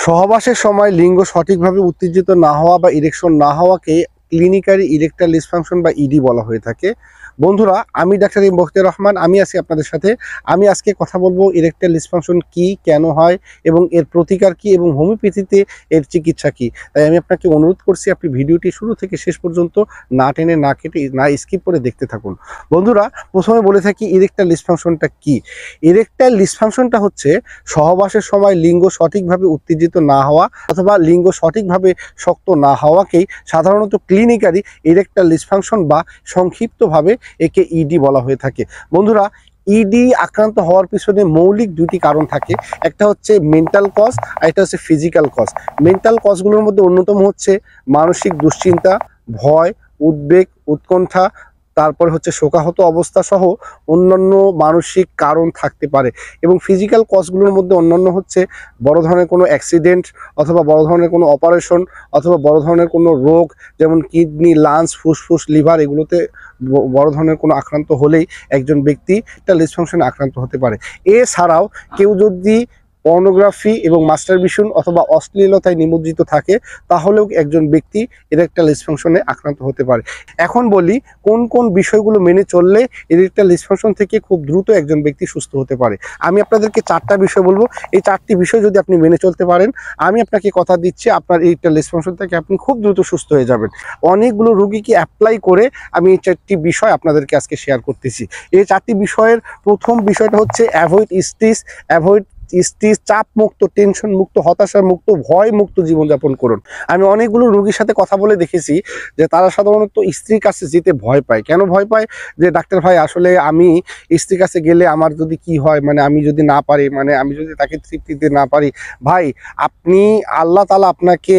সহবাসের সময় লিঙ্গ সঠিকভাবে উত্তেজিত না হওয়া বা ইরেকশন না হওয়াকে ক্লিনিক্যালি ইরেকটাইল ডিসফাংশন বা ইডি বলা হয়ে থাকে। বন্ধুরা, আমি ডাক্তার এম বখতিয়ার রহমান, আমি আছি আপনাদের সাথে। আমি আজকে কথা বলবো ইরেকটাইল ডিসফাংশন কি, কেন হয় এবং এর প্রতিকার কি এবং হোমিওপ্যাথিতে এর চিকিৎসা কি। তাই আমি আপনাকে অনুরোধ করছি আপনি ভিডিওটি শুরু থেকে শেষ পর্যন্ত না টেনে না কেটে না স্কিপ করে দেখতে থাকুন। বন্ধুরা, প্রথমে বলে থাকি ইরেকটাইল ডিসফাংশনটা কি। ইরেকটাইল ডিসফাংশনটা হচ্ছে সহবাসের সময় লিঙ্গ সঠিকভাবে উত্তেজিত না হওয়া অথবা লিঙ্গ সঠিকভাবে শক্ত না হওয়াকেই সাধারণত ক্লিনিক্যালি ইরেকটাইল ডিসফাংশন বা সংক্ষিপ্তভাবে একে ইডি বলা হয়ে থাকে। বন্ধুরা, ইডি আক্রান্ত হওয়ার পিছনে মৌলিক দুটি কারণ থাকে। একটা হচ্ছে মেন্টাল কজ আর একটা হচ্ছে ফিজিক্যাল কজ। মেন্টাল কজগুলোর মধ্যে অন্যতম হচ্ছে মানসিক দুশ্চিন্তা, ভয়, উদ্বেগ, উৎকণ্ঠা, তারপরে হচ্ছে শোকাহত অবস্থা সহ অন্যান্য মানসিক কারণ থাকতে পারে। এবং ফিজিক্যাল কজগুলোর মধ্যে অন্যান্য হচ্ছে বড় ধরনের কোনো অ্যাক্সিডেন্ট অথবা বড় ধরনের কোনো অপারেশন অথবা বড় ধরনের কোনো রোগ, যেমন কিডনি, লাংস, ফুসফুস, লিভার, এগুলোতে বড় ধরনের কোনো আক্রান্ত হলেই একজন ব্যক্তি একটা ডিসফাংশনে আক্রান্ত হতে পারে। এছাড়াও কেউ যদি পর্নোগ্রাফি এবং মাস্টারবেশন অথবা অশ্লীলতায় নিমজ্জিত থাকে তাহলেও একজন ব্যক্তি ইরেকটাইল ডিসফাংশনে আক্রান্ত হতে পারে। এখন বলি কোন কোন বিষয়গুলো মেনে চললে ইরেকটাইল ডিসফাংশন থেকে খুব দ্রুত একজন ব্যক্তি সুস্থ হতে পারে। আমি আপনাদেরকে 4টা বিষয় বলবো। এই 4টি বিষয় যদি আপনি মেনে চলতে পারেন, আমি আপনাকে কথা দিচ্ছি আপনার ইরেকটাইল ডিসফাংশন থেকে আপনি খুব দ্রুত সুস্থ হয়ে যাবেন। অনেকগুলো রোগীকে অ্যাপ্লাই করে আমি এই 4টি বিষয় আপনাদেরকে আজকে শেয়ার করতেছি। এই 4টি বিষয়ের প্রথম বিষয়টা হচ্ছে অ্যাভয়েড স্ট্রেস। অ্যাভয়েড স্ট্রেস, চাপ মুক্ত, টেনশন মুক্ত, হতাশা মুক্ত, ভয় মুক্ত জীবনযাপন করুন। আমি অনেকগুলো রোগীর সাথে কথা বলে দেখেছি যে তারা সাধারণত স্ত্রীর কাছে যেতে ভয় পায়। কেন ভয় পায়? যে ডাক্তার ভাই, আসলে আমি স্ত্রীর কাছে গেলে আমার যদি কি হয়, মানে আমি যদি না পারি, মানে আমি যদি তাকে তৃপ্তি দিতে না পারি। ভাই, আপনি আল্লাহ তাআলা আপনাকে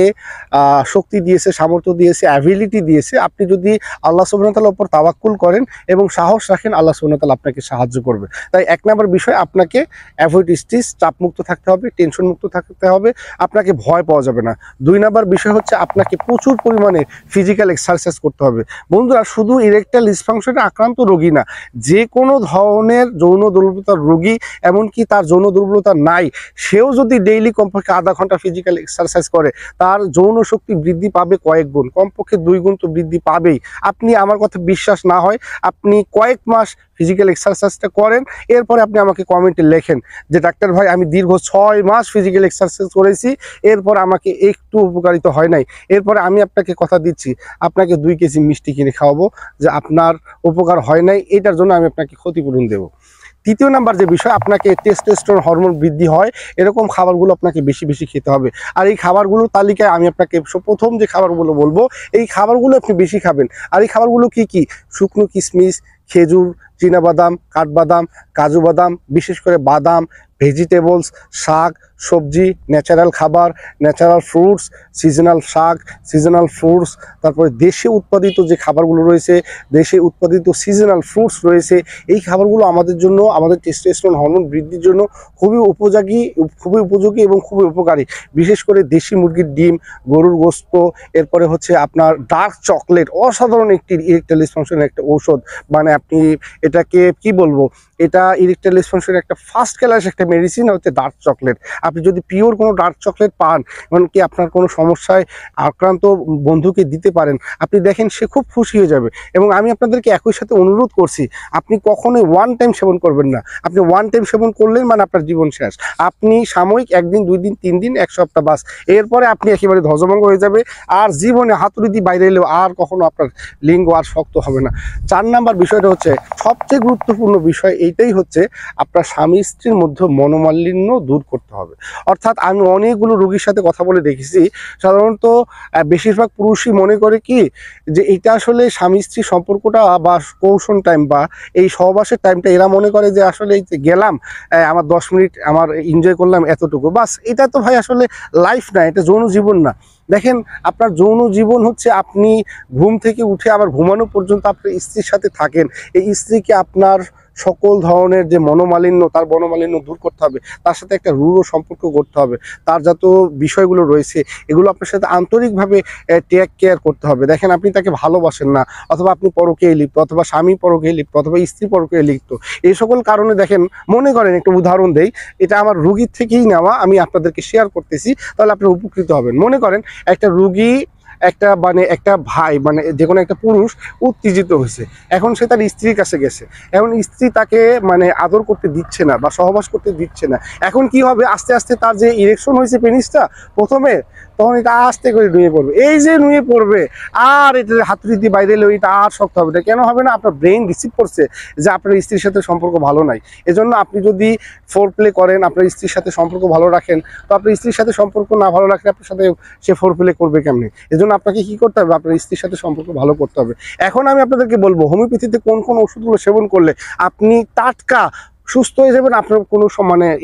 শক্তি দিয়েছে, সামর্থ্য দিয়েছে, অ্যাবিলিটি দিয়েছে। আপনি যদি আল্লাহ সুবহানাহু ওয়া তাআলার উপর তাওয়াক্কুল করেন এবং সাহস রাখেন, আল্লাহ সুবহানাহু ওয়া তাআলা আপনাকে সাহায্য করবে। তাই 1 নম্বর বিষয়, আপনাকে অ্যাভয়েড স্ট্রেস, চাপমুক্ত থাকতে হবে, টেনশন মুক্ত থাকতে হবে, আপনাকে ভয় পাওয়া যাবে না। 2 নম্বর বিষয় হচ্ছে আপনাকে প্রচুর পরিমাণে ফিজিক্যাল এক্সারসাইজ করতে হবে। বন্ধুরা, শুধু ইরেকটাইল ডিসফাংশনে আক্রান্ত রোগী না, যে কোনো ধরনের যৌন দুর্বলতার রোগী, এমনকি তার যৌন দুর্বলতা নাই, সেও যদি ডেইলি কমপক্ষে আধা ঘন্টা ফিজিক্যাল এক্সারসাইজ করে তার যৌন শক্তি বৃদ্ধি পাবে কয়েক গুণ, কমপক্ষে 2 গুণ তো বৃদ্ধি পাবেই। আপনি আমার কথা বিশ্বাস না হয় আপনি কয়েক মাস ফিজিক্যাল এক্সারসাইজটা করেন, এরপরে আপনি আমাকে কমেন্টে লেখেন যে ডাক্তার ভাই, আমি দীর্ঘ 6 মাস ফিজিক্যাল এক্সারসাইজ করেছি, এরপর আমাকে একটু উপকারিত হয় নাই। এরপরে আমি আপনাকে কথা দিচ্ছি, আপনাকে 2 কেজি মিষ্টি কিনে খাওয়াবো যে আপনার উপকার হয় নাই, এটার জন্য আমি আপনাকে ক্ষতিপূরণ দেবো। 3য় নাম্বার যে বিষয়, আপনাকে টেস্টোস্টেরন হরমোন বৃদ্ধি হয় এরকম খাবারগুলো আপনাকে বেশি বেশি খেতে হবে। আর এই খাবারগুলোর তালিকায় আমি আপনাকে প্রথম যে খাবারগুলো বলবো, এই খাবারগুলো আপনি বেশি খাবেন। আর এই খাবারগুলো কি কি? শুকনো কিশমিশ, খেজুর, চীনাবাদাম, কাঠবাদাম, কাজু বাদাম, বিশেষ করে বাদাম, ভেজিটেবলস, শাক সবজি, ন্যাচারাল খাবার, ন্যাচারাল ফ্রুটস, সিজনাল শাক, সিজনাল ফ্রুটস, তারপরে দেশে উৎপাদিত যে খাবারগুলো রয়েছে, দেশে উৎপাদিত সিজনাল ফ্রুটস রয়েছে, এই খাবারগুলো আমাদের জন্য, আমাদের টেস্টোস্টেরন হরমোন বৃদ্ধির জন্য খুবই উপযোগী এবং খুবই উপকারী। বিশেষ করে দেশি মুরগির ডিম, গরুর গোশত, এরপরে হচ্ছে আপনার ডার্ক চকলেট, অসাধারণ একটি ইরেকটাইল ডিসফাংশনের একটা ঔষধ। মানে আপনি এটাকে কি বলবো, এটা ইরেকটাইল ডিসফাংশনের একটা ফার্স্ট ক্লাস একটা মেডিসিন হচ্ছে ডার্ক চকলেট। আপনি যদি পিওর কোনো ডার্ক চকলেট পান, এমনকি আপনার কোনো সমস্যায় আক্রান্ত বন্ধুকে দিতে পারেন, আপনি দেখেন সে খুব খুশি হয়ে যাবে। এবং আমি আপনাদেরকে একই সাথে অনুরোধ করছি, আপনি কখনোই 1 টাইম সেবন করবেন না। আপনি 1 টাইম সেবন করলেন মানে আপনার জীবন শেষ। আপনি সাময়িক 1 দিন, 2 দিন, 3 দিন, 1 সপ্তাহ, বাস, এরপরে আপনি একেবারে ধ্বজভঙ্গ হয়ে যাবে। আর জীবনে হাতুড়ি দিয়ে বাইরে এলেও আর কখনো আপনার লিঙ্গ আর শক্ত হবে না। 4 নাম্বার বিষয়টা হচ্ছে সবচেয়ে গুরুত্বপূর্ণ বিষয়, এইটাই হচ্ছে আপনার স্বামী স্ত্রীর মধ্যে মনোমালিন্য দূর করতে হবে। অর্থাৎ আমি অনেকগুলো রোগীর সাথে কথা বলে দেখেছি, সাধারণত বেশিরভাগ পুরুষই মনে করে কি যে এটা আসলে স্বামী স্ত্রী সম্পর্কটা বা কৌশল টাইম বা এই সহবাসের টাইমটা এরা মনে করে যে আসলে এই যে গেলাম, আমার 10 মিনিট আমার এনজয় করলাম, এতটুকু বাস। এটা তো ভাই আসলে লাইফ না, এটা যৌন জীবন না। দেখেন, আপনার যৌন জীবন হচ্ছে আপনি ঘুম থেকে উঠে আবার ঘুমানো পর্যন্ত আপনার স্ত্রীর সাথে থাকেন। এই স্ত্রীকে আপনার সকল ধরনের যে মনোমালিন্য, তার মনোমালিন্য দূর করতে হবে, তার সাথে একটা রূঢ় সম্পর্ক করতে হবে, তার যত বিষয়গুলো রয়েছে এগুলো আপনার সাথে আন্তরিকভাবে টেক কেয়ার করতে হবে। দেখেন, আপনি তাকে ভালোবাসেন না, অথবা আপনি পরকীয়ায় লিপ্ত, অথবা স্বামী পরকীয়ায় লিপ্ত, অথবা স্ত্রী পরকীয়ায় লিপ্ত, এই সকল কারণে দেখেন, মনে করেন একটা উদাহরণ দেই, এটা আমার রুগীর থেকেই নেওয়া, আমি আপনাদেরকে শেয়ার করতেছি, তাহলে আপনি উপকৃত হবেন। মনে করেন একটা রুগী, একটা ভাই, যে কোনো একটা পুরুষ উত্তেজিত হয়েছে, এখন সে তার স্ত্রীর কাছে গেছে, এখন স্ত্রী তাকে আদর করতে দিচ্ছে না বা সহবাস করতে দিচ্ছে না। এখন কি হবে, আস্তে আস্তে তার যে ইরেকশন হয়েছে পেনিসটা প্রথমে, তখন এটা আস্তে করে নুয়ে পড়বে। এই যে নুয়ে পড়বে, আর এটা হাতুড়ি দিয়ে বাইরে এলে এটা আর শক্ত হবে না। কেন হবে না? আপনার ব্রেন রিসিভ করছে যে আপনার স্ত্রীর সাথে সম্পর্ক ভালো নাই। এজন্য আপনি যদি ফোর প্লে করেন, আপনার স্ত্রীর সাথে সম্পর্ক ভালো রাখেন, তো আপনার স্ত্রীর সাথে সম্পর্ক না ভালো রাখলে আপনার সাথে সে ফোর প্লে করবে কেমনি? এজন্য আপনাকে কি করতে হবে? আপনার স্ত্রীর সাথে সম্পর্ক ভালো করতে হবে। এখন আমি আপনাদেরকে বলবো, হোমিওপ্যাথিতে কোন কোন ওষুধগুলো সেবন করলে আপনি টাটকা সুস্থ হয়ে যাবেন, আপনার কোনো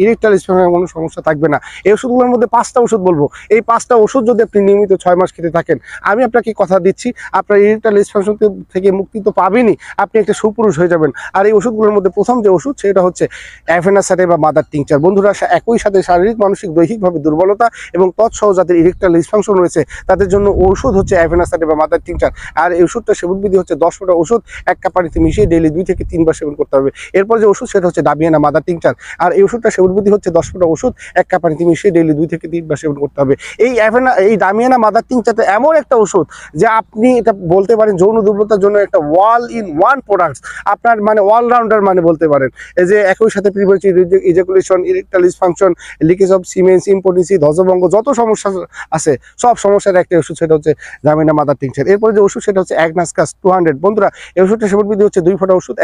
ইরেকটাইল ডিসফাংশনের কোনো সমস্যা থাকবে না। এই ওষুধগুলোর মধ্যে 5টা ওষুধ বলবো। এই 5টা ওষুধ যদি আপনি নিয়মিত 6 মাস খেতে থাকেন, আমি আপনাকে কথা দিচ্ছি, আপনার ইরেকটাইল ডিসফাংশন থেকে মুক্তি তো পাবেনই, আপনি একটা সুপুরুষ হয়ে যাবেন। আর এই ওষুধগুলোর মধ্যে প্রথম যে ওষুধ, সেটা হচ্ছে অ্যাভেনাসাটে বা মাদার টিংচার। বন্ধুরা, একই সাথে শারীরিক, মানসিক, দৈহিকভাবে দুর্বলতা এবং তৎসহ যাদের ইরেকটাইল ডিসফাংশন রয়েছে, তাদের জন্য ওষুধ হচ্ছে অ্যাভেনাসাটে বা মাদার টিংচার। আর এই ওষুধটা সেবনবিধি হচ্ছে 10 ফোঁটা ওষুধ 1 কাপ পানিতে মিশিয়ে ডেইলি 2 থেকে 3 বার সেবন করতে হবে। এরপর যে ওষুধ, সেটা হচ্ছে ডাবিয়ানা মাদার টিংচার। আর এই ওষুধটা সেবনবিধি হচ্ছে 10 ফোঁটা ওষুধ 1 কাপ পানিতে মিশিয়ে ডেইলি 2 থেকে 3 বার সেবন করতে হবে। এই ডামিয়ানা মাদার টিংচারটা এমন একটা ওষুধ যে আপনি এটা বলতে পারেন যৌন দুর্বলতার জন্য একটা ওয়াল ইন ওয়ান প্রোডাক্ট, আপনার অলরাউন্ডার বলতে পারেন। এই যে একই সাথে premature ejaculation, erectile dysfunction, leakage of semens, impotency, ধ্বজভঙ্গ, যত সমস্যা আছে সব সমস্যার একটা ওষুধ, সেটা হচ্ছে ডামিয়ানা মাদার টিংচার। এরপরে যে ওষুধ, সেটা হচ্ছে অ্যাগনাসকাস 200। বন্ধুরা, এই ওষুধটা সেবনবিধি হচ্ছে 2 ফোঁটা ওষুধ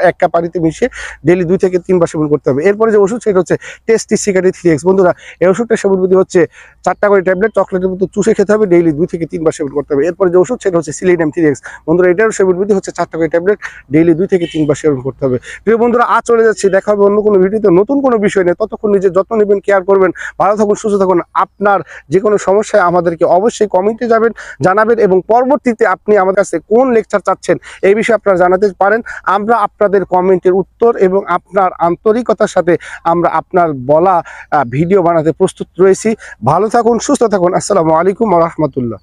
1 কাপ পানিতে মিশিয়ে ডেইলি 2 থেকে 3 বার সেবন করতে হবে। এরপরে যে ওষুধ, সেটা হচ্ছে টেস্টিসিকারি 3X। বন্ধুরা, এই ওষুধটা সেবনবিধি হচ্ছে 4টা করে ট্যাবলেট চকলেটের মতো চুষে খেতে হবে, ডেইলি 2 থেকে 3 বার সেবন করতে হবে। এরপরে যে ওষুধ, সেটা হচ্ছে সিলিনিয়াম 3X। বন্ধুরা, এটার সেবনবিধি হচ্ছে 4টা করে ট্যাবলেট ডেইলি 2 থেকে 3 বার সেবন করতে হবে। প্রিয় বন্ধুরা, আজ চলে যাচ্ছি, দেখা হবে অন্য কোনো ভিডিওতে নতুন কোনো বিষয় নিয়ে। ততক্ষণ নিজের যত্ন নেবেন, কেয়ার করবেন, ভালো থাকুন, সুস্থ থাকুন। আপনার যে কোনো সমস্যায় আমাদেরকে অবশ্যই কমেন্টে জানাবেন, এবং পরবর্তীতে আপনি আমাদের কাছে কোন লেকচার চাচ্ছেন এই বিষয়ে আপনারা জানাতে পারেন। আমরা আপনাদের কমেন্টের উত্তর এবং আপনার আন্তরিকতার সাথে আমরা আপনার বলা ভিডিও বানাতে প্রস্তুত রয়েছি। ভালো থাকুন, সুস্থ থাকুন। আসসালামু আলাইকুম ওয়া রাহমাতুল্লাহ।